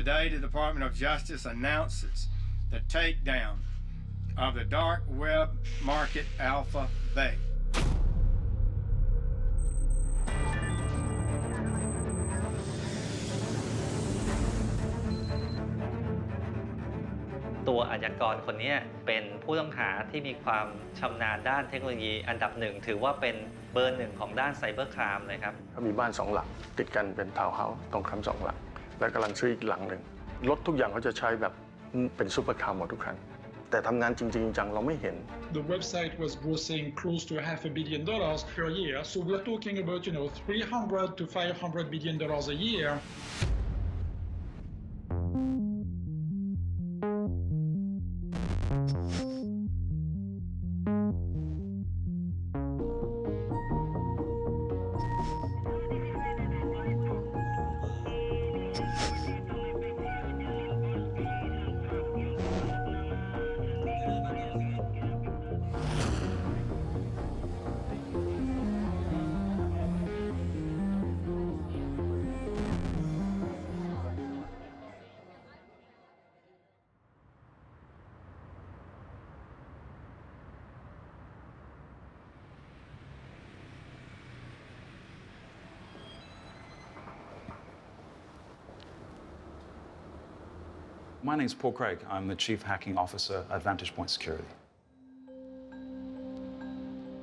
Today, the Department of Justice announces the takedown of the dark web market AlphaBay. ตัวอาชญากรคนนี้เป็นผู้ต้องหาที่มีความชำนาญด้านเทคโนโลยีอันดับหนึ่งถือว่าเป็นเบอร์หนึ่งของด้านไซเบอร์ครามเลยครับเขามีบ้าน2 หลังติดกันเป็นทาวน์เฮาส์ตรงคำ2 หลังและกำลังซื้ออีกหลังหนึ่งรถทุกอย่างเขาจะใช้แบบเป็นซูเปอร์คาร์หมดทุกคันแต่ทำงานจริงๆจังเราไม่เห็น The website was grossing close to $500 million per year, so we're talking about, $300 to $500 million a year. My name is Paul Craig. I'm the Chief Hacking Officer at Vantage Point Security.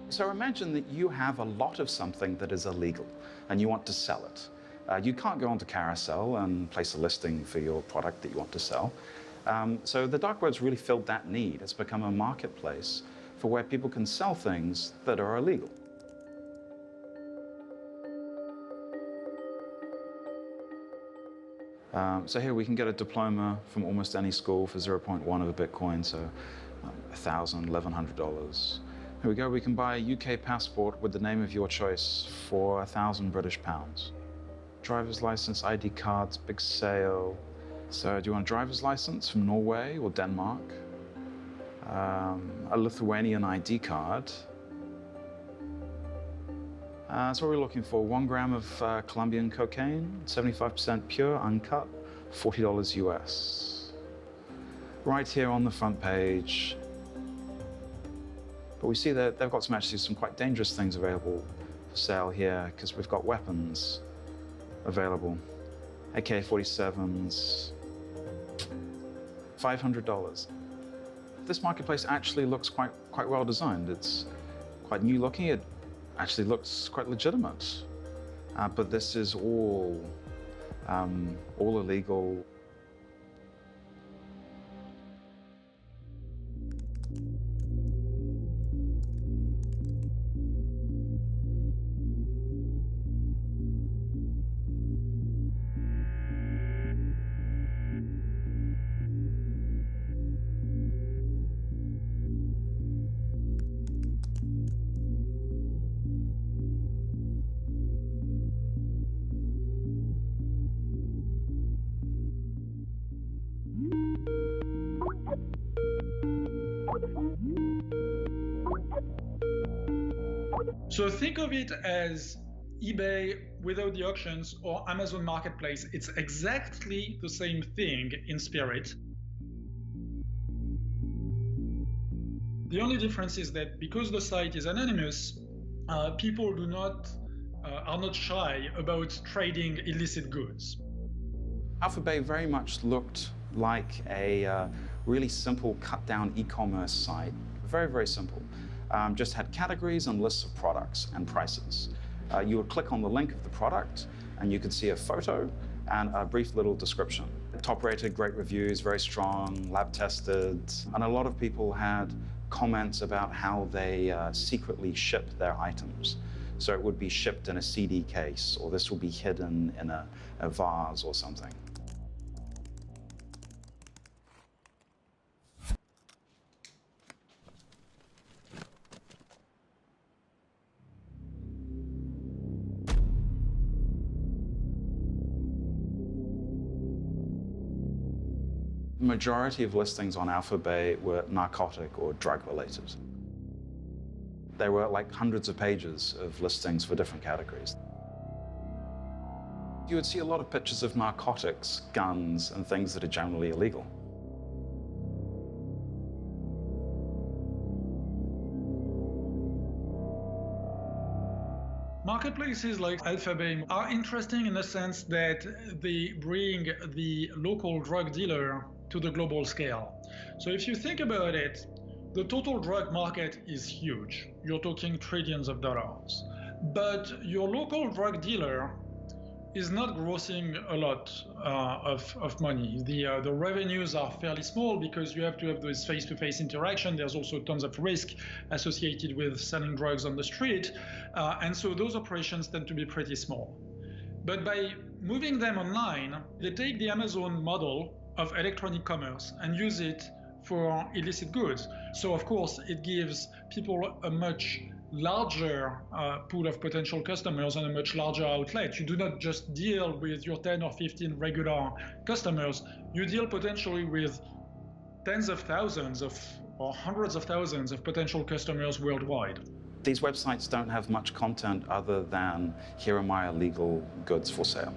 So imagine that you have a lot of something that is illegal and you want to sell it. You can't go onto Carousel and place a listing for your product that you want to sell. So the dark web's really filled that need. It's become a marketplace for where people can sell things that are illegal. So here we can get a diploma from almost any school for 0.1 of a Bitcoin, so $1,000, $1,100. Here we go, we can buy a UK passport with the name of your choice for 1,000 British pounds. Driver's license, ID cards, big sale. So do you want a driver's license from Norway or Denmark? A Lithuanian ID card. So what we're looking for, 1 gram of Colombian cocaine, 75% pure, uncut, $40 US. Right here on the front page. But we see that they've got actually some quite dangerous things available for sale here, because we've got weapons available. AK-47s, $500. This marketplace actually looks quite well designed. It's quite new looking. It actually looks quite legitimate, but this is all illegal. So think of it as eBay without the auctions or Amazon Marketplace. It's exactly the same thing in spirit. The only difference is that because the site is anonymous, people are not shy about trading illicit goods. AlphaBay very much looked like a really simple cut-down e-commerce site. Very, very simple. Just had categories and lists of products and prices. You would click on the link of the product and you could see a photo and a brief little description. Top-rated, great reviews, very strong, lab-tested, and a lot of people had comments about how they secretly ship their items. So it would be shipped in a CD case, or this will be hidden in a vase or something. The majority of listings on AlphaBay were narcotic or drug-related. There were like hundreds of pages of listings for different categories. You would see a lot of pictures of narcotics, guns, and things that are generally illegal. Marketplaces like AlphaBay are interesting in the sense that they bring the local drug dealer to the global scale. So if you think about it, the total drug market is huge. You're talking trillions of dollars. But your local drug dealer is not grossing a lot of money. The revenues are fairly small because you have to have this face-to-face interaction. There's also tons of risk associated with selling drugs on the street. And so those operations tend to be pretty small. But by moving them online, they take the Amazon model of electronic commerce and use it for illicit goods. So of course, it gives people a much larger pool of potential customers and a much larger outlet. You do not just deal with your 10 or 15 regular customers, you deal potentially with tens of thousands or hundreds of thousands of potential customers worldwide. These websites don't have much content other than, here are my illegal goods for sale.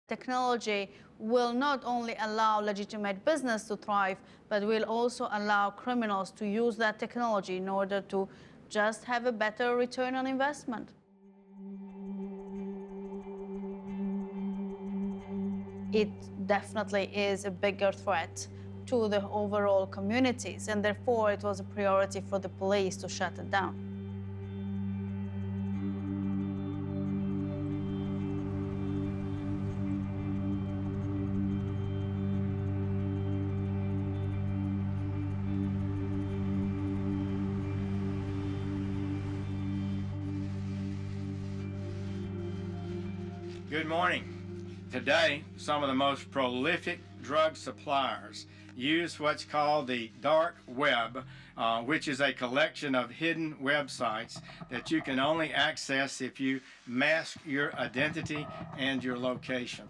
Technology will not only allow legitimate business to thrive, but will also allow criminals to use that technology in order to just have a better return on investment. It definitely is a bigger threat to the overall communities, and therefore it was a priority for the police to shut it down. Good morning. Today, some of the most prolific drug suppliers use what's called the dark web, which is a collection of hidden websites that you can only access if you mask your identity and your location.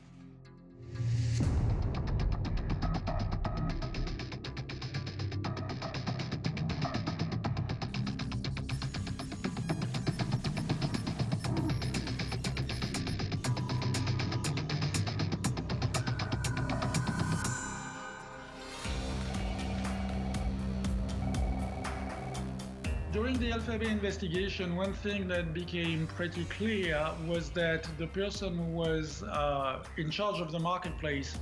During the AlphaBay investigation, one thing that became pretty clear was that the person who was in charge of the marketplace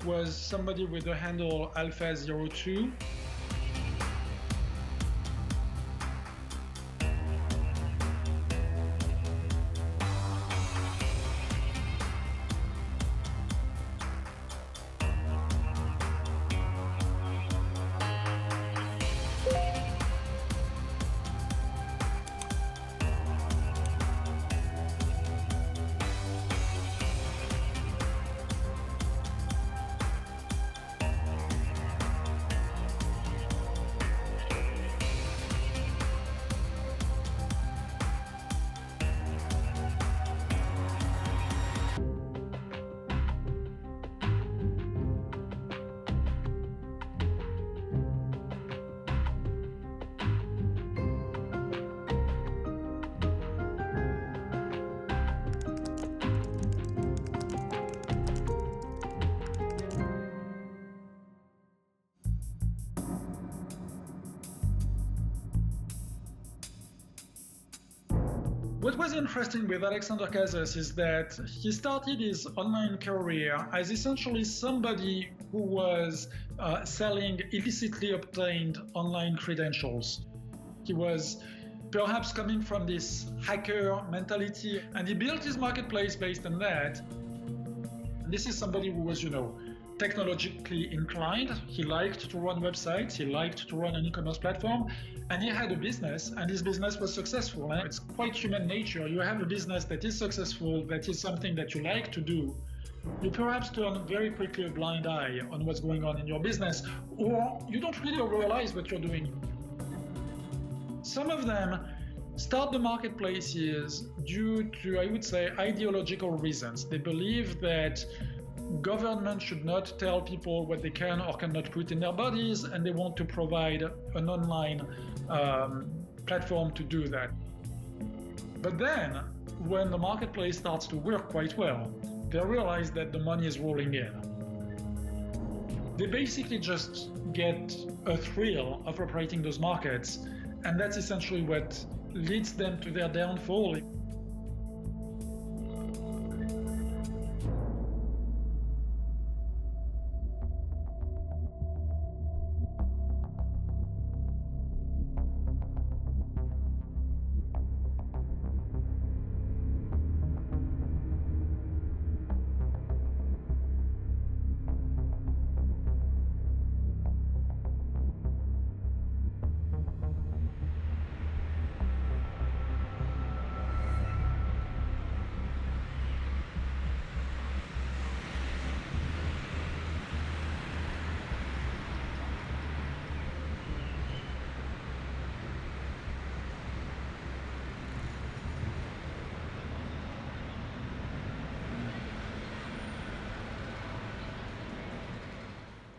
was somebody with the handle Alpha02. What was interesting with Alexander Casas is that he started his online career as essentially somebody who was selling illicitly obtained online credentials. He was perhaps coming from this hacker mentality, and he built his marketplace based on that. And this is somebody who was, technologically inclined. He liked to run websites, he liked to run an e-commerce platform, and he had a business, and his business was successful. And it's quite human nature. You have a business that is successful, that is something that you like to do, You perhaps turn very quickly a blind eye on what's going on in your business, or you don't really realize what you're doing. Some of them start the marketplaces due to, I would say, ideological reasons. They believe that government should not tell people what they can or cannot put in their bodies, and they want to provide an online platform to do that. But then, when the marketplace starts to work quite well, they realize that the money is rolling in. They basically just get a thrill of operating those markets, and that's essentially what leads them to their downfall.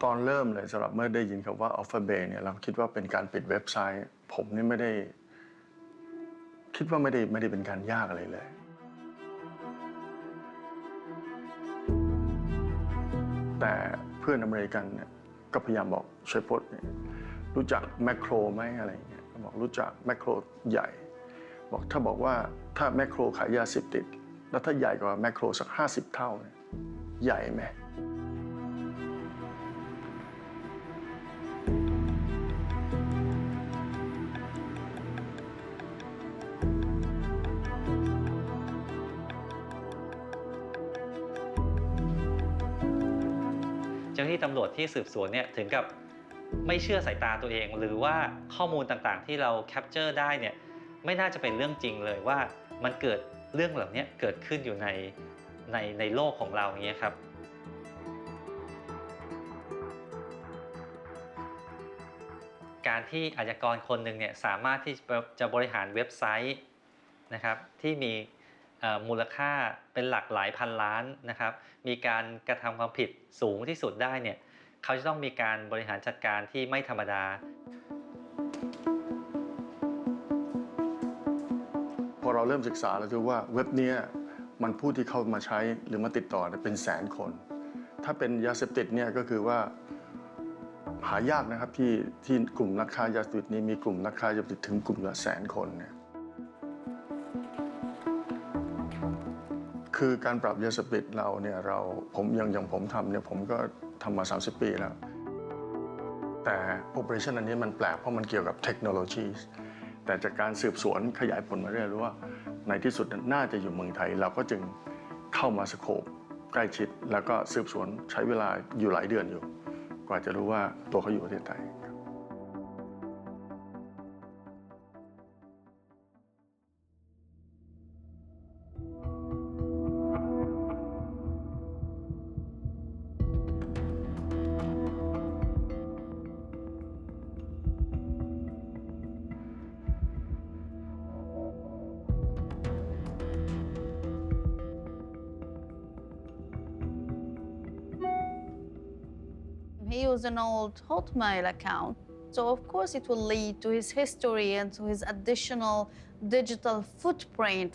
ตอนเริ่มเลยสำหรับเมื่อได้ยินคำว่า AlphaBay เนี่ยเราคิดว่าเป็นการปิดเว็บไซต์ผมนี่ไม่ได้คิดว่าไม่ได้เป็นการยากอะไรเลยแต่เพื่อนอเมริกันเนี่ยก็พยายามบอกช่วยพดรู้จักแมคโครไหมอะไรอย่างเงี้ยบอกรู้จักแมคโครใหญ่บอกถ้าบอกว่าถ้าแมคโครขายยาเสพติดแล้วถ้าใหญ่กว่าแมคโครสัก50 เท่าเนี่ยใหญ่ไหมเจ้าหน้าที่ตำรวจที่สืบสวนเนี่ยถึงกับไม่เชื่อสายตาตัวเองหรือว่าข้อมูลต่างๆที่เราแคปเจอร์ได้เนี่ยไม่น่าจะเป็นเรื่องจริงเลยว่ามันเกิดเรื่องเหล่านี้เกิดขึ้นอยู่ในโลกของเราอย่างเงี้ยครับการที่อาชญากรคนหนึ่งเนี่ยสามารถที่จะบริหารเว็บไซต์นะครับที่มีมูลค่าเป็นหลักหลายพันล้านนะครับมีการกระทำความผิดสูงที่สุดได้เนี่ยเขาจะต้องมีการบริหารจัดการที่ไม่ธรรมดาพอเราเริ่มศึกษาแล้วดูว่าเว็บนี้มันผู้ที่เข้ามาใช้หรือมาติดต่อเป็นแสนคนถ้าเป็นยาเสพติดเนี่ยก็คือว่าหายากนะครับที่กลุ่มนักค้ายาเสพติดนี้มีกลุ่มนักค้ายาเสพติดถึงกลุ่มละ100,000 คนเนี่ยคือการปราบยาเสพติดเราเนี่ยผมอย่างผมทำเนี่ยผมก็ทำมา30 ปีแล้วแต่ operation อันนี้มันแปลกเพราะมันเกี่ยวกับเทคโนโลยีแต่จากการสืบสวนขยายผลมาเรื่อยรู้ว่าในที่สุดน่าจะอยู่เมืองไทยเราก็จึงเข้ามาสโคปใกล้ชิดแล้วก็สืบสวนใช้เวลาอยู่หลายเดือนอยู่กว่าจะรู้ว่าตัวเขาอยู่ประเทศไทยHe used an old Hotmail account, so of course it will lead to his history and to his additional digital footprint.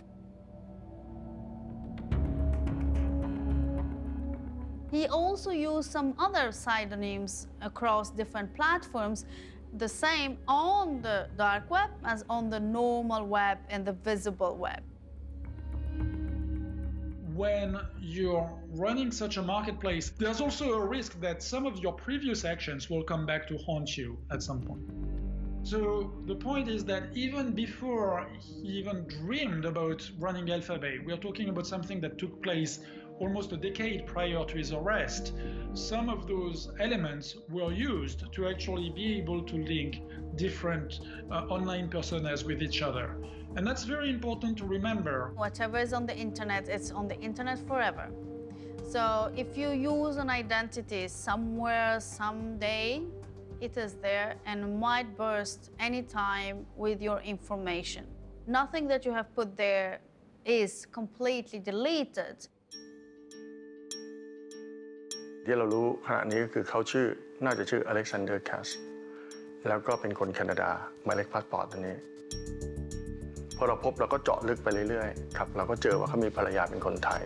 He also used some other pseudonyms across different platforms, the same on the dark web as on the normal web and the visible web. When you're running such a marketplace, there's also a risk that some of your previous actions will come back to haunt you at some point. So the point is that even before he even dreamed about running AlphaBay, we're talking about something that took place almost a decade prior to his arrest. Some of those elements were used to actually be able to link different online personas with each other. And that's very important to remember. Whatever is on the internet, it's on the internet forever. So if you use an identity somewhere, someday, it is there and might burst anytime with your information. Nothing that you have put there is completely deleted. ที่เรารู้ขณะนี้ก็คือเขาน่าจะชื่ออเล็กซานเดอร์แคสแล้วก็เป็นคนแคนาดาหมายเลขพาสปอร์ตตัวนี้พอเราพบเราก็เจาะลึกไปเรื่อยๆครับเราก็เจอว่าเขามีภรรยาเป็นคนไทย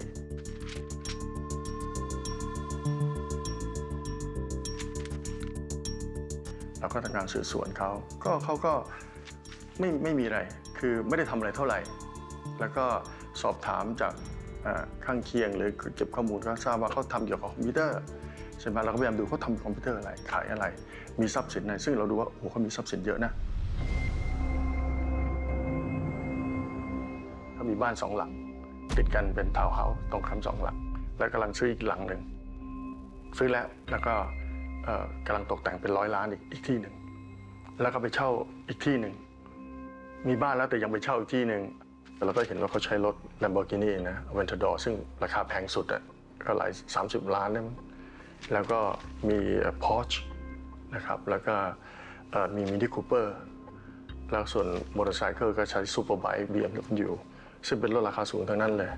เราก็ทำการสืบสวนเขาก็ไม่มีอะไรคือไม่ได้ทำอะไรเท่าไหร่แล้วก็สอบถามจากข้างเคียงหรือเก็บข้อมูลก็ทราบว่าเขาทำเกี่ยวกับคอมพิวเตอร์ใช่ไหมเราก็พยายามดูเขาทำคอมพิวเตอร์อะไรขายอะไรมีทรัพย์สินอะไรซึ่งเราดูว่าโอ้เขามีทรัพย์สินเยอะนะเขามีบ้าน2 หลังติดกันเป็นทาวน์เฮาส์ตรงข้าม2 หลังแล้วกำลังซื้ออีกหลังหนึ่งซื้อแล้วก็กำลังตกแต่งเป็น100 ล้านอีกที่หนึ่งแล้วก็ไปเช่าอีกที่หนึ่งมีบ้านแล้วแต่ยังไปเช่าอีกที่หนึ่งเราก็เห็นว่าเขาใช้รถ Lamborghini นะ Aventador ซึ่งราคาแพงสุดก็หลาย30 ล้านนะแล้วก็มี Porsche นะครับแล้วก็มี Mini Cooper แล้วส่วนมอเตอร์ไซค์ก็ใช้ Superbike BMW ซึ่งเป็นรถราคาสูงทั้งนั้นเลย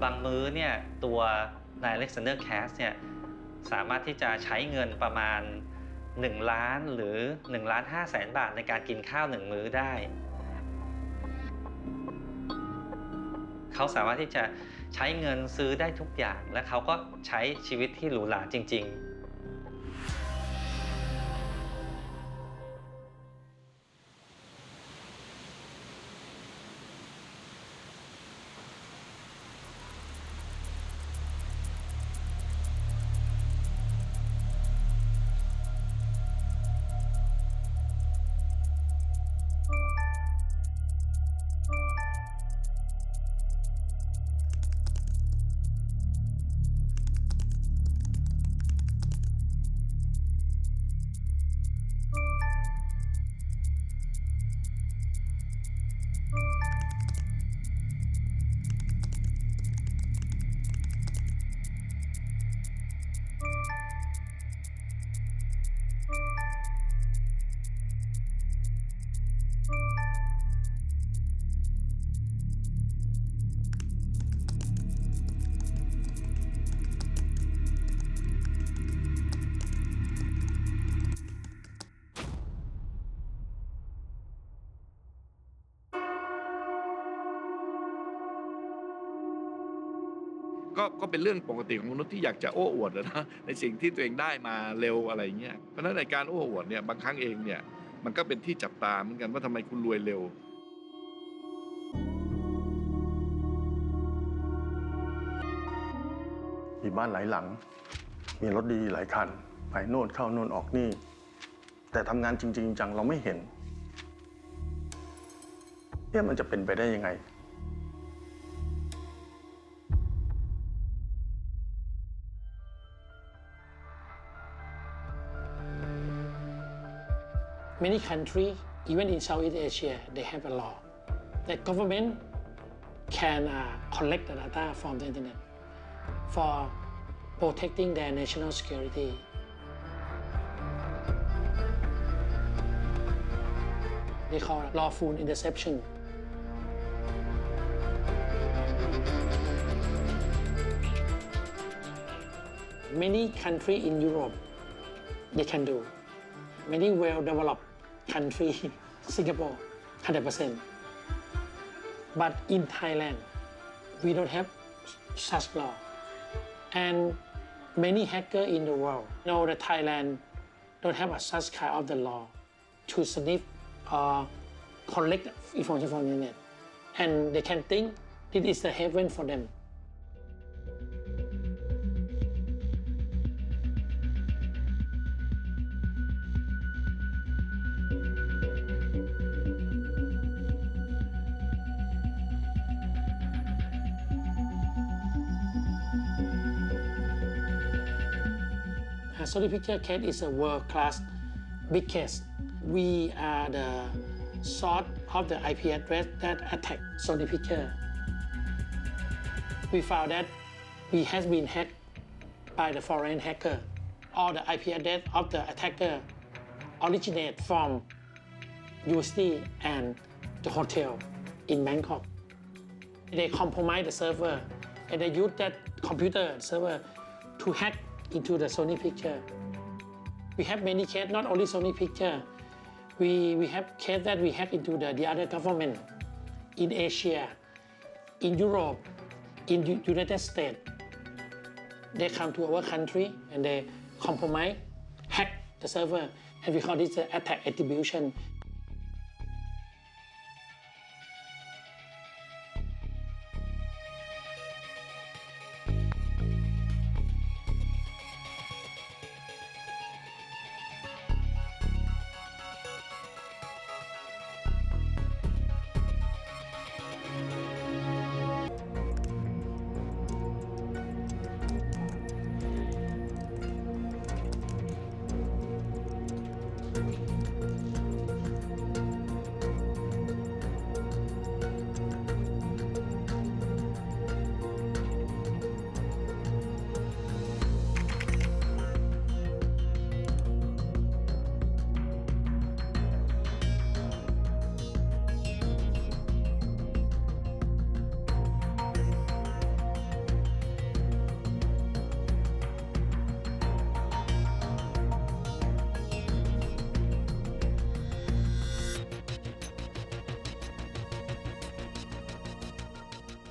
บางมื้อเนี่ยตัวนายอเล็กซานเดอร์แคสเนี่ยสามารถที่จะใช้เงินประมาณ1 ล้านหรือ1.5 ล้านบาทในการกินข้าว1 มื้อได้เขาสามารถที่จะใช้เงินซื้อได้ทุกอย่างและเขาก็ใช้ชีวิตที่หรูหราจริงๆก็เป็นเรื่องปกติของมนุษย์ที่อยากจะโอ้อวดนะในสิ่งที่ตัวเองได้มาเร็วอะไรเงี้ยเพราะฉะนั้นในการโอ้อวดเนี่ยบางครั้งเองเนี่ยมันก็เป็นที่จับตาเหมือนกันว่าทำไมคุณรวยเร็วมีบ้านหลายหลังมีรถดีหลายคันไปโน่นเข้าโน่นออกนี่แต่ทำงานจริงๆจังเราไม่เห็นเนี่ยมันจะเป็นไปได้ยังไงMany countries, even in Southeast Asia, they have a law that government can collect the data from the internet for protecting their national security. They call it lawful interception. Many countries in Europe, they can do. Many well-developed countries, Singapore, 100%. But in Thailand, we don't have such law. And many hackers in the world know that Thailand don't have such kind of the law to sniff or collect information from the internet. And they can think this is the heaven for them. Sorry Picture case is a world-class big case. We are the source of the IP address that attack Sony Picture. We found that we has been hacked by the foreign hacker. All the IP address of the attacker originate from USD and the hotel in Bangkok. They compromise the server and they use that computer server to hack into the Sony Picture. We have many cases, not only Sony Picture. We have cases that we hack into the other government in Asia, in Europe, in United States. They come to our country and they compromise, hack the server, and we call this attack attribution.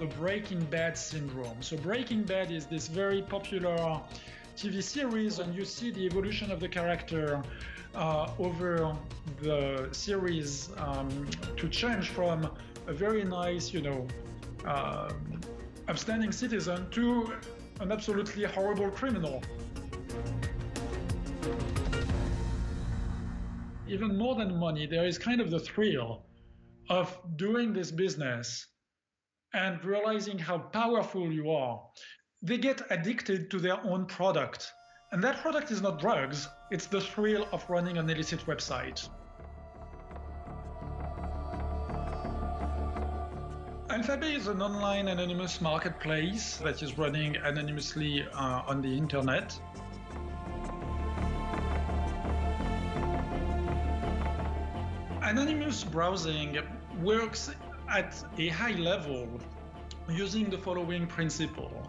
The Breaking Bad syndrome. So Breaking Bad is this very popular TV series, and you see the evolution of the character over the series to change from a very nice, upstanding citizen to an absolutely horrible criminal. Even more than money, there is kind of the thrill of doing this business and realizing how powerful you are. They get addicted to their own product. And that product is not drugs, it's the thrill of running an illicit website. AlphaBay is an online anonymous marketplace that is running anonymously on the internet. Anonymous browsing works at a high level using the following principle.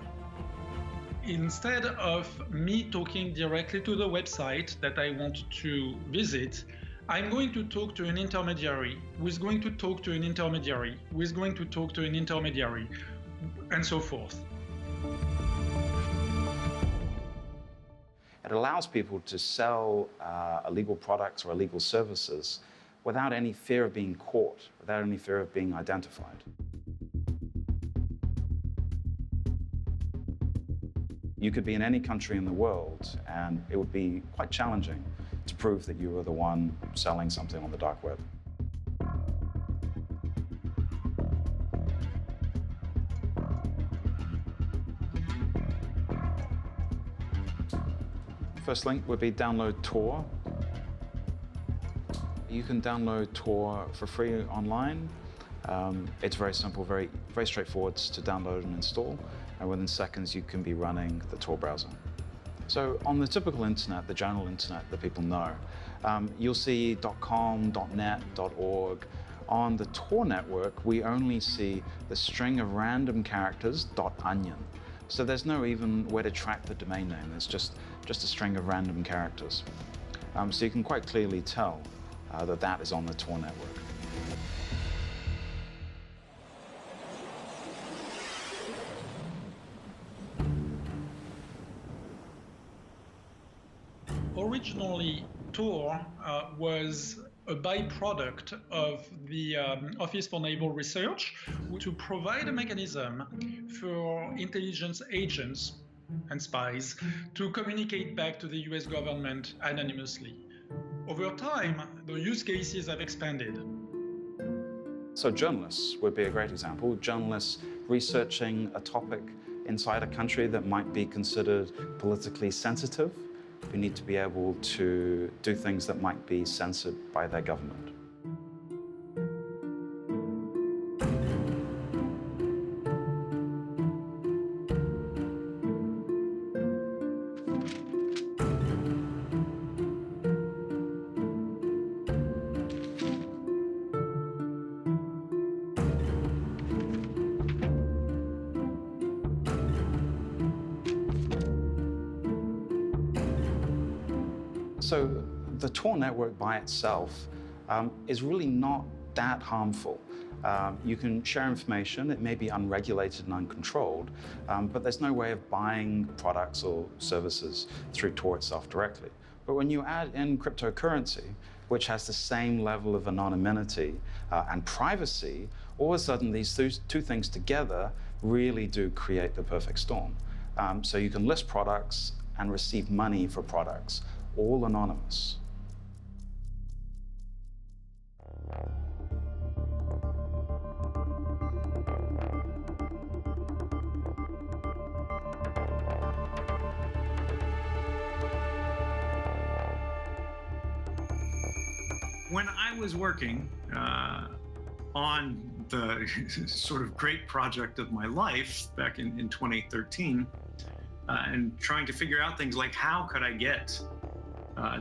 Instead of me talking directly to the website that I want to visit, I'm going to talk to an intermediary who is going to talk to an intermediary who is going to talk to an intermediary, and so forth. It allows people to sell illegal products or illegal services without any fear of being caught, without any fear of being identified. You could be in any country in the world, and it would be quite challenging to prove that you were the one selling something on the dark web. First link would be download Tor. You can download Tor for free online. It's very simple, very straightforward to download and install, and within seconds you can be running the Tor browser. So on the typical internet, the general internet that people know, you'll see .com, .net, .org. On the Tor network, we only see the string of random characters .onion. So there's no even way to track the domain name. It's just a string of random characters. So you can quite clearly tell that is on the Tor network. Originally, Tor was a byproduct of the Office for Naval Research to provide a mechanism for intelligence agents and spies to communicate back to the US government anonymously. Over time, the use cases have expanded. So journalists would be a great example. Journalists researching a topic inside a country that might be considered politically sensitive. We need to be able to do things that might be censored by their government. So the Tor network by itself is really not that harmful. You can share information, it may be unregulated and uncontrolled, but there's no way of buying products or services through Tor itself directly. But when you add in cryptocurrency, which has the same level of anonymity and privacy, all of a sudden these two things together really do create the perfect storm. So you can list products and receive money for products, all anonymous. When I was working on the sort of great project of my life back in 2013, and trying to figure out things like how could I get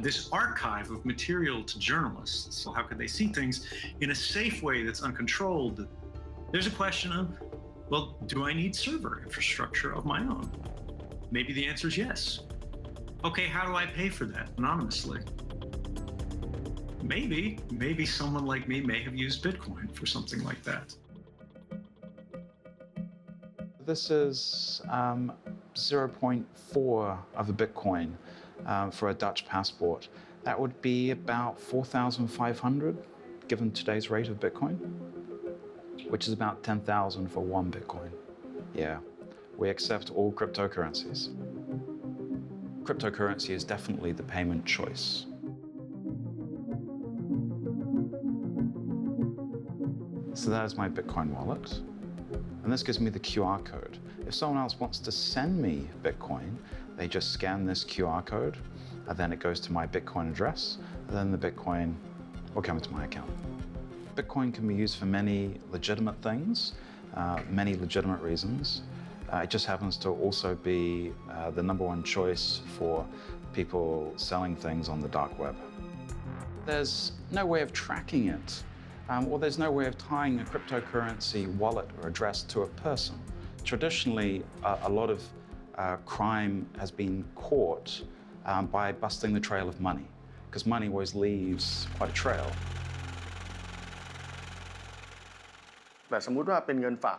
this archive of material to journalists? So how could they see things in a safe way that's uncontrolled? There's a question of, well, do I need server infrastructure of my own? Maybe the answer is yes. Okay, how do I pay for that anonymously? Maybe someone like me may have used Bitcoin for something like that. This is 0.4 of a Bitcoin for a Dutch passport. That would be about 4,500 given today's rate of Bitcoin, which is about 10,000 for one Bitcoin. Yeah, we accept all cryptocurrencies. Cryptocurrency is definitely the payment choice. So that is my Bitcoin wallet. And this gives me the QR code. If someone else wants to send me Bitcoin, they just scan this QR code, and then it goes to my Bitcoin address, and then the Bitcoin will come into my account. Bitcoin can be used for many legitimate things, many legitimate reasons. It just happens to also be the #1 choice for people selling things on the dark web. There's no way of tracking it. Or there's no way of tying a cryptocurrency wallet or address to a person. Traditionally, a lot of crime has been caught by busting the trail of money, because money always leaves quite a trail. แต่สมมุติว่าเป็นเงินฝาก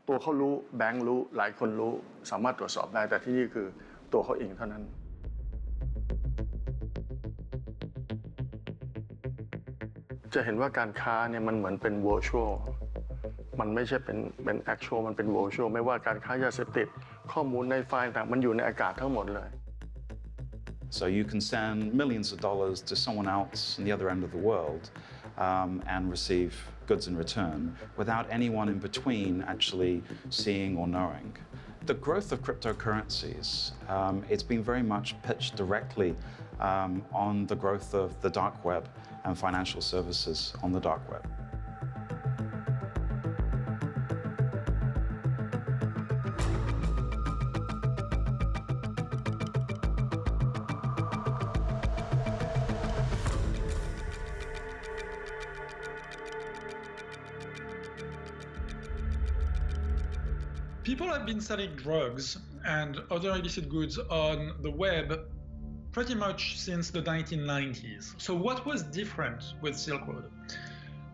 ตัวเขารู้แบงค์รู้หลายคนรู้สามารถตรวจสอบได้แต่ที่นี่คือตัวเขาเองเท่านั้น จะเห็นว่าการค้าเนี่ยมันเหมือนเป็น virtual มันไม่ใช่เป็น actual มันเป็น virtual ไม่ว่าการค้ายาเสพติดข้อมูลในไฟล์ต่างมันอยู่ในอากาศทั้งหมดเลย So you can send millions of dollars to someone else on the other end of the world and receive goods in return without anyone in between actually seeing or knowing. The growth of cryptocurrencies, it's been very much pitched directly on the growth of the dark web and financial services on the dark web. People have been selling drugs and other illicit goods on the web pretty much since the 1990s. So what was different with Silk Road?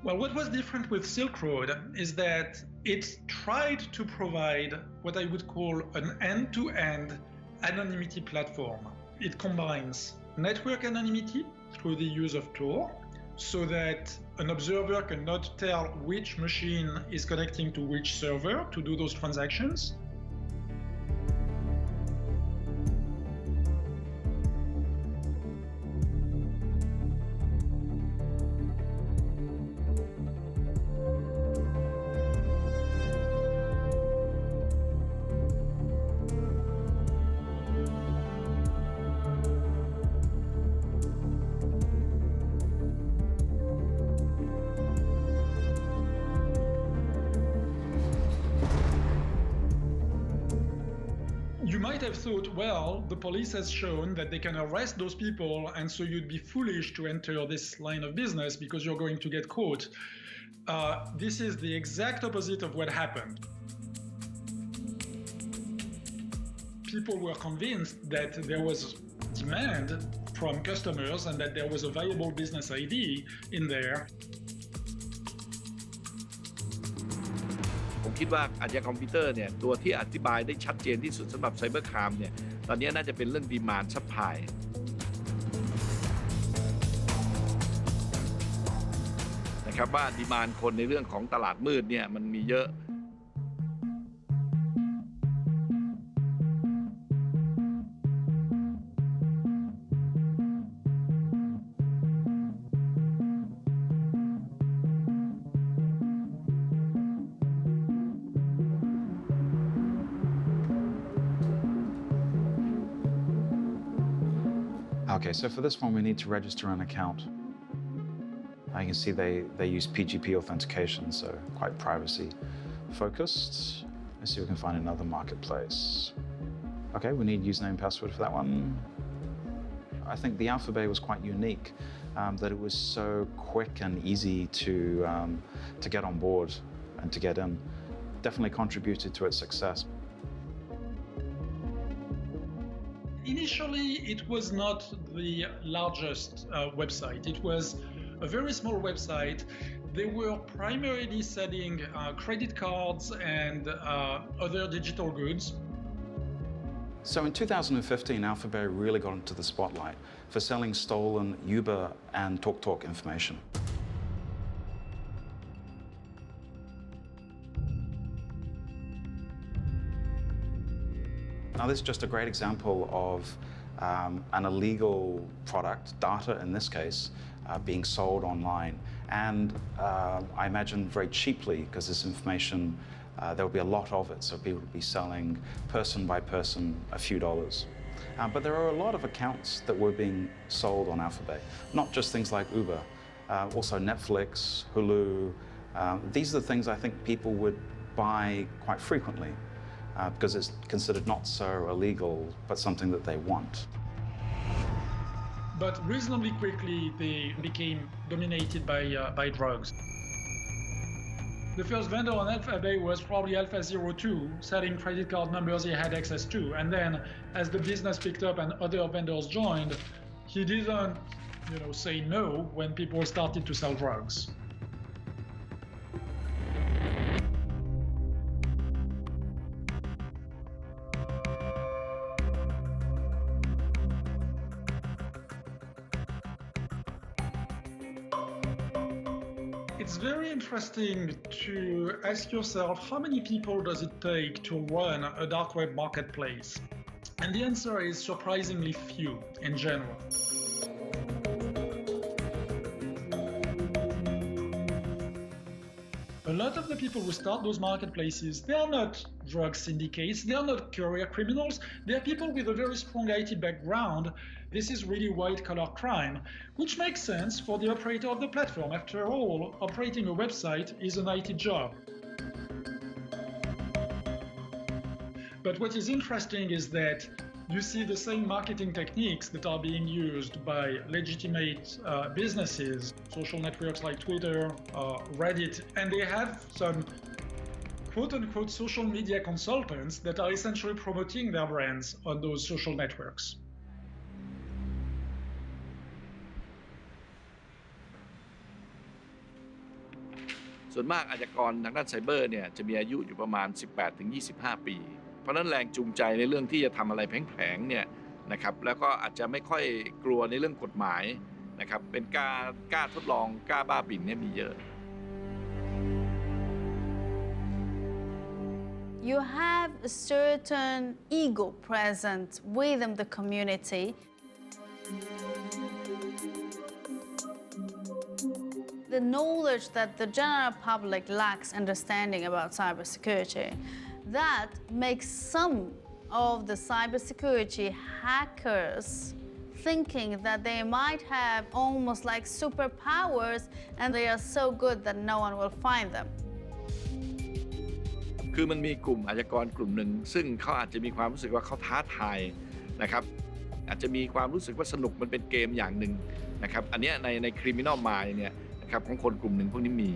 Well, what was different with Silk Road is that it tried to provide what I would call an end-to-end anonymity platform. It combines network anonymity through the use of Tor, so that an observer cannot tell which machine is connecting to which server to do those transactions. You might have thought, well, the police has shown that they can arrest those people, and so you'd be foolish to enter this line of business because you're going to get caught. This is the exact opposite of what happened. People were convinced that there was demand from customers and that there was a viable business idea in there. ผมคิดว่าอาชญากรรมคอมพิวเตอร์เนี่ยตัวที่อธิบายได้ชัดเจนที่สุดสำหรับไซเบอร์ไครม์เนี่ยตอนนี้น่าจะเป็นเรื่อง demand supply นะครับว่า demand คนในเรื่องของตลาดมืดเนี่ยมันมีเยอะ Okay, so for this one, we need to register an account. You can see they use PGP authentication, so quite privacy focused. Let's see if we can find another marketplace. Okay, we need username and password for that one. I think the AlphaBay was quite unique, that it was so quick and easy to get on board and to get in. Definitely contributed to its success. Initially, it was not the largest website. It was a very small website. They were primarily selling credit cards and other digital goods. So in 2015, AlphaBay really got into the spotlight for selling stolen Uber and TalkTalk information. Now, this is just a great example of an illegal product, data in this case, being sold online. And I imagine very cheaply, because this information, there will be a lot of it, so people will be selling person by person a few dollars. But there are a lot of accounts that were being sold on AlphaBay, not just things like Uber, also Netflix, Hulu. These are the things I think people would buy quite frequently. Because it's considered not so illegal, but something that they want. But reasonably quickly, they became dominated by drugs. The first vendor on AlphaBay was probably Alpha02, selling credit card numbers he had access to. And then, as the business picked up and other vendors joined, he didn't, say no when people started to sell drugs. It's very interesting to ask yourself how many people does it take to run a dark web marketplace? And the answer is surprisingly few in general. A lot of the people who start those marketplaces, they are not drug syndicates, they are not career criminals, they are people with a very strong IT background. This is really white-collar crime, which makes sense for the operator of the platform. After all, operating a website is an IT job. But what is interesting is that you see the same marketing techniques that are being used by legitimate businesses, social networks like Twitter, Reddit, and they have some quote-unquote social media consultants that are essentially promoting their brands on those social networks. ส่วนมากอาชญากรทางด้านไซเบอร์เนี่ยจะมีอายุอยู่ประมาณ 18-25 ปี เพราะนั้นแรงจูงใจในเรื่องที่จะทำอะไรแผลงๆเนี่ยนะครับแล้วก็อาจจะไม่ค่อยกลัวในเรื่องกฎหมายนะครับเป็นกล้าทดลองกล้าบ้าบิ่นเนี่ยมีเยอะ You have a certain ego present within the community. The knowledge that the general public lacks understanding about cybersecurity, that makes some of the cybersecurity hackers thinking that they might have almost like superpowers and they are so good that no one will find them. คือมันมีกลุ่มอาชญากรกลุ่มหนึ่งซึ่งเขาอาจจะมีความรู้สึกว่าเขาท้าทายนะครับอาจจะมีความรู้สึกว่าสนุกมันเป็นเกมอย่างหนึ่งนะครับอันนี้ใน criminal mind เนี่ยนะครับของคนกลุ่มหนึ่งพวกนี้มี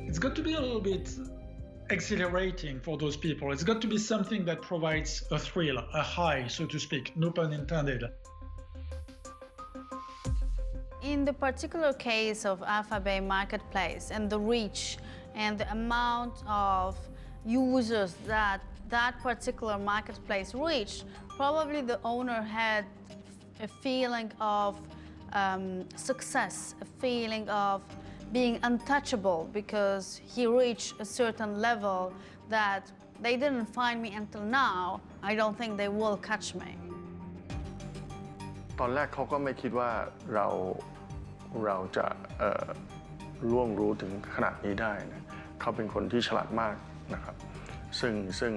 It's got to be a little bit exhilarating for those people. It's got to be something that provides a thrill, a high, so to speak, no pun intended. In the particular case of AlphaBay Marketplace and the reach and the amount of users that particular marketplace reached, probably the owner had a feeling of success, a feeling of being untouchable because he reached a certain level that they didn't find me until now. I don't think they will catch me. ตอนแรกเขาก็ไม่คิดว่าเราจะล่วงรู้ถึงขนาดนี้ได้นะเขาเป็นคนที่ฉลาดมากนะครับซึ่ง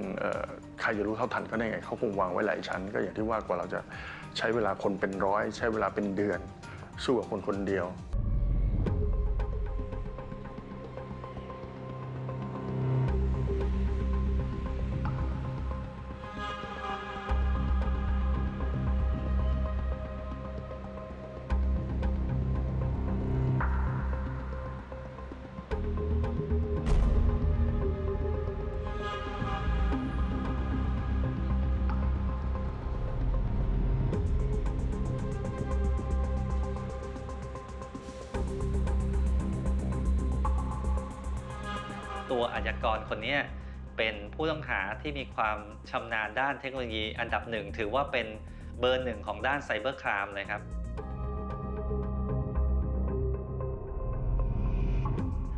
ใครจะรู้เท่าทันก็ได้ไงเขาคงวางไว้หลายชั้นก็อย่างที่ว่ากว่าเราจะใช้เวลาคนเป็นร้อยใช้เวลาเป็นเดือนสู้กับคนคนเดียวตัวอาชญากรคนนี้เป็นผู้ต้องหาที่มีความชำนาญด้านเทคโนโลยีอันดับหนึ่งถือว่าเป็นเบอร์หนึ่งของด้านไซเบอร์ครามเลยครับ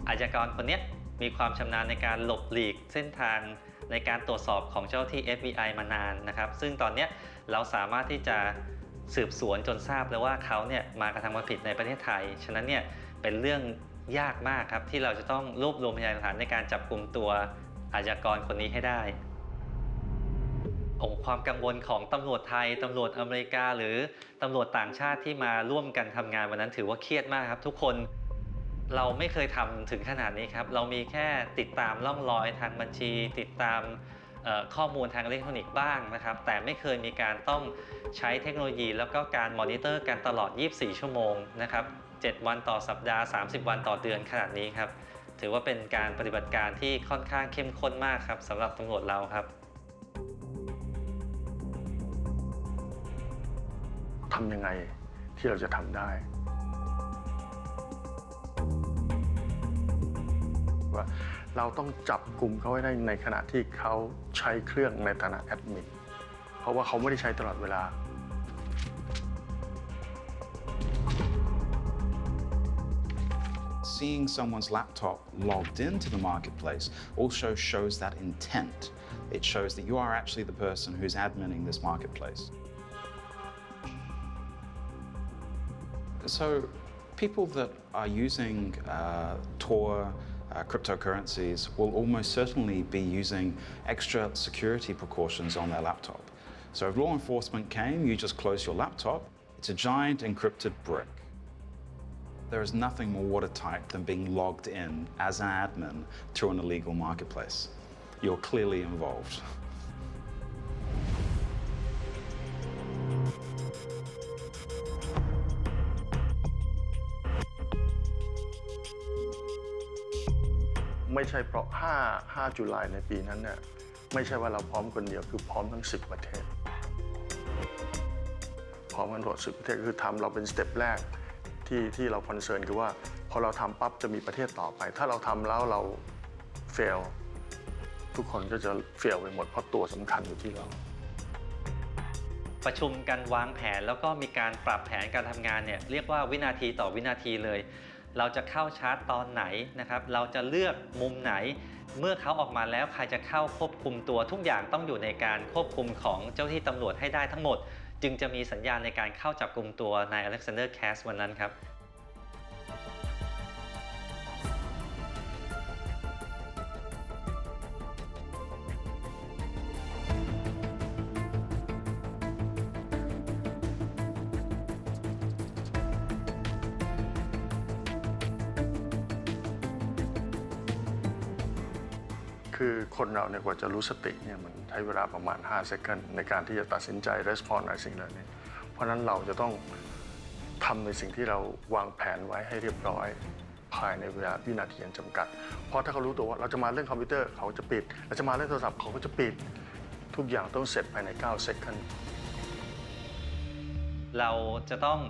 อาชญากรคนนี้มีความชำนาญในการหลบหลีกเส้นทางในการตรวจสอบของเจ้าที่ FBI มานานนะครับซึ่งตอนนี้เราสามารถที่จะสืบสวนจนทราบแล้วว่าเขาเนี่ยมากระทำความผิดในประเทศไทยฉะนั้นเนี่ยเป็นเรื่องยากมากครับที่เราจะต้องรวบรวมพยานหลักฐานในการจับกุมตัวอาชญากรคนนี้ให้ได้ความกังวลของตำรวจไทยตำรวจอเมริกาหรือตำรวจต่างชาติที่มาร่วมกันทำงานวันนั้นถือว่าเครียดมากครับทุกคนเราไม่เคยทำถึงขนาดนี้ครับเรามีแค่ติดตามร่องรอยทางบัญชีติดตามข้อมูลทางอิเล็กทรอนิกส์บ้างนะครับแต่ไม่เคยมีการต้องใช้เทคโนโลยีแล้วก็การมอนิเตอร์กันตลอด24ชั่วโมงนะครับ7 วันต่อสัปดาห์30 วันต่อเดือนขนาดนี้ครับถือว่าเป็นการปฏิบัติการที่ค่อนข้างเข้มข้นมากครับสำหรับตำรวจเราครับทำยังไงที่เราจะทำได้ว่าเราต้องจับกลุ่มเขาให้ได้ในขณะที่เขาใช้เครื่องในฐานะแอดมินเพราะว่าเขาไม่ได้ใช้ตลอดเวลาSeeing someone's laptop logged into the marketplace also shows that intent. It shows that you are actually the person who's adminning this marketplace. So people that are using Tor cryptocurrencies will almost certainly be using extra security precautions on their laptop. So if law enforcement came, you just close your laptop. It's a giant encrypted brick. There is nothing more watertight than being logged in as an admin through an illegal marketplace. You're clearly involved.ไม่ใช่เพราะ5 จุลายในปีนั้นเนี่ยไม่ใช่ว่าเราพร้อมคนเดียวคือพร้อมทั้ง10 ประเทศพร้อมกันหมด10 ประเทศคือทำเราเป็นสเต็ปแรกที่เราคอนเซิร์นคือว่าพอเราทำปั๊บจะมีประเทศต่อไปถ้าเราทำแล้วเราเฟลทุกคนก็จะเฟลไปหมดเพราะตัวสำคัญอยู่ที่เราประชุมกันวางแผนแล้วก็มีการปรับแผนการทำงานเนี่ยเรียกว่าวินาทีต่อวินาทีเลยเราจะเข้าชาร์จตอนไหนนะครับเราจะเลือกมุมไหนเมื่อเขาออกมาแล้วใครจะเข้าควบคุมตัวทุกอย่างต้องอยู่ในการควบคุมของเจ้าที่ตำรวจให้ได้ทั้งหมดจึงจะมีสัญญาณในการเข้าจับกุมตัวนายอเล็กซานเดอร์แคสวันนั้นครับคือคนเราเนี่ยกว่าจะรู้สติเนี่ยมันใช้เวลาประมาณ5 seconds ในการที่จะตัดสินใจ respond อะไรสิ่งเหล่านี้เพราะฉะนั้นเราจะต้องทำในสิ่งที่เราวางแผนไว้ให้เรียบร้อย ภายในเวลาวินาทีอันจำกัดเพราะถ้าเขารู้ตัวว่าเราจะมาเรื่องคอมพิวเตอร์เขาจะปิดเราจะมาเรื่องโทรศัพท์เขาก็จะปิดทุกอย่างต้องเสร็จภายใน9 เซคันด์เราจะต้อง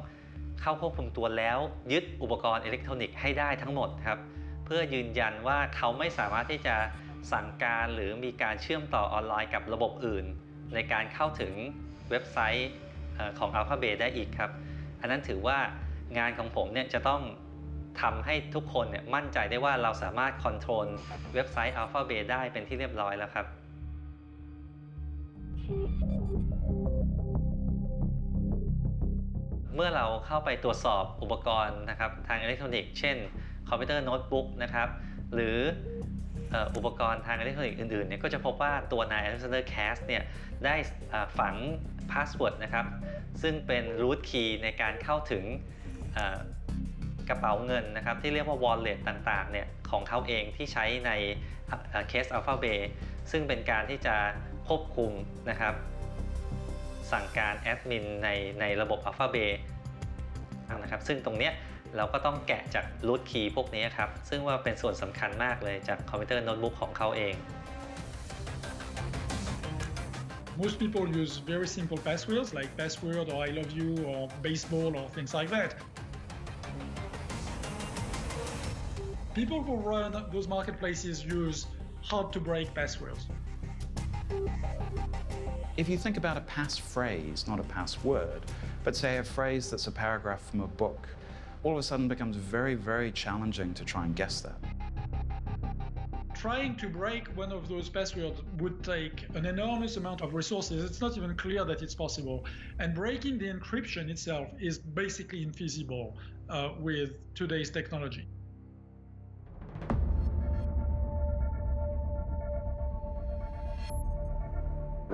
เข้าควบคุมตัวแล้วยึดอุปกรณ์อิเล็กทรอนิกส์ให้ได้ทั้งหมดครับเพื่อยืนยันว่าเขาไม่สามารถที่จะสั่งการหรือมีการเชื่อมต่อออนไลน์กับระบบอื่นในการเข้าถึงเว็บไซต์ของ AlphaBay ได้อีกครับอันนั้นถือว่างานของผมเนี่ยจะต้องทำให้ทุกคนเนี่ยมั่นใจได้ว่าเราสามารถคอนโทรลเว็บไซต์ AlphaBay ได้เป็นที่เรียบร้อยแล้วครับเมื่อเราเข้าไปตรวจสอบอุปกรณ์นะครับทางอิเล็กทรอนิกส์เช่นคอมพิวเตอร์โน้ตบุ๊กนะครับหรืออุปกรณ์ทางอิเล็กทรอนิกส์อื่นๆเนี่ยก็จะพบว่าตัวนาย Alexander Cass เนี่ยได้ฝังพาสเวิร์ดนะครับซึ่งเป็น root key ในการเข้าถึงกระเป๋าเงินนะครับที่เรียกว่า wallet ต่างๆเนี่ยของเขาเองที่ใช้ในเคส AlphaBay ซึ่งเป็นการที่จะควบคุมนะครับสั่งการแอดมินในระบบ AlphaBay นะครับซึ่งตรงเนี้ยเราก็ต้องแกะจาก root key พวกนี้ครับซึ่งว่าเป็นส่วนสำคัญมากเลยจากคอมพิวเตอร์โน้ตบุ๊กของเขาเอง Most people use very simple passwords like password or I love you or baseball or things like that. People who run those marketplaces use hard to break passwords. If you think about a passphrase, not a password, but say a phrase that's a paragraph from a book, all of a sudden becomes very, very challenging to try and guess that. Trying to break one of those passwords would take an enormous amount of resources. It's not even clear that it's possible. And breaking the encryption itself is basically infeasible with today's technology.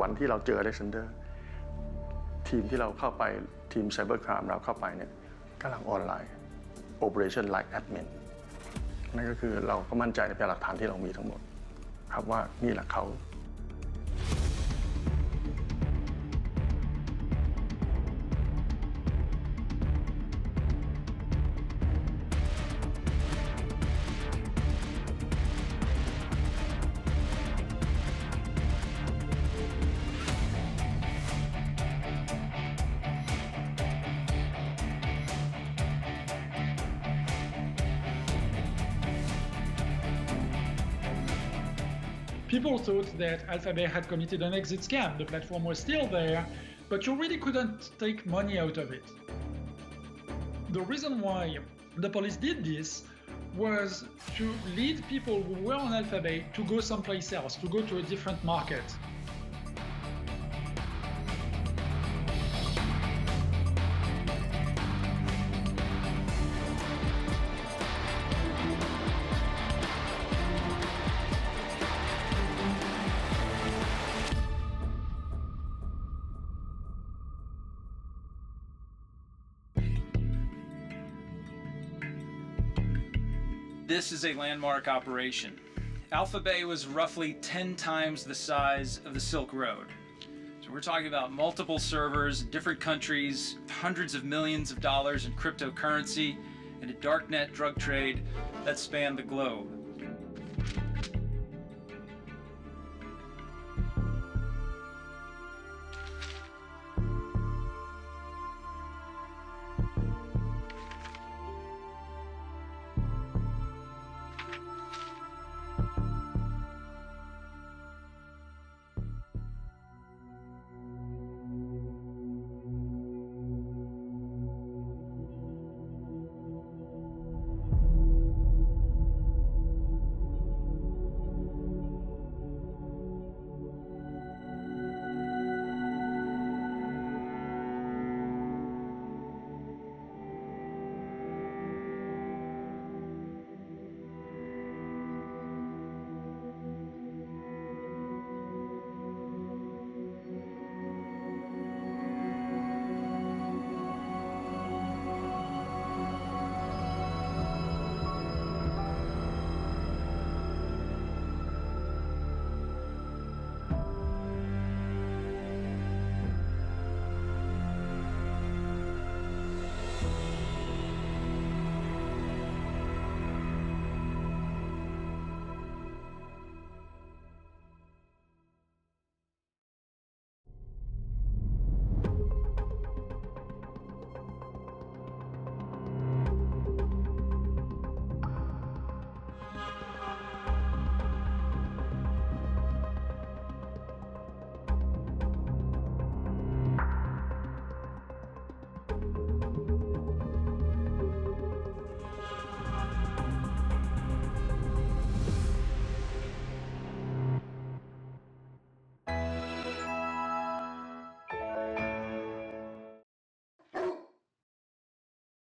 วันที่เราเจอ Alexander ทีมที่เราเข้าไปทีม cybercrime เราเข้าไปเนี่ยกำลังออนไลน์ Operation like admin นั่นก็คือเราก็มั่นใจในพยานหลักฐานที่เรามีทั้งหมดครับว่านี่แหละเขา People thought that AlphaBay had committed an exit scam. The platform was still there, but you really couldn't take money out of it. The reason why the police did this was to lead people who were on AlphaBay to go someplace else, to go to a different market. This is a landmark operation. AlphaBay was roughly 10 times the size of the Silk Road. So we're talking about multiple servers, different countries, hundreds of millions of dollars in cryptocurrency, and a darknet drug trade that spanned the globe.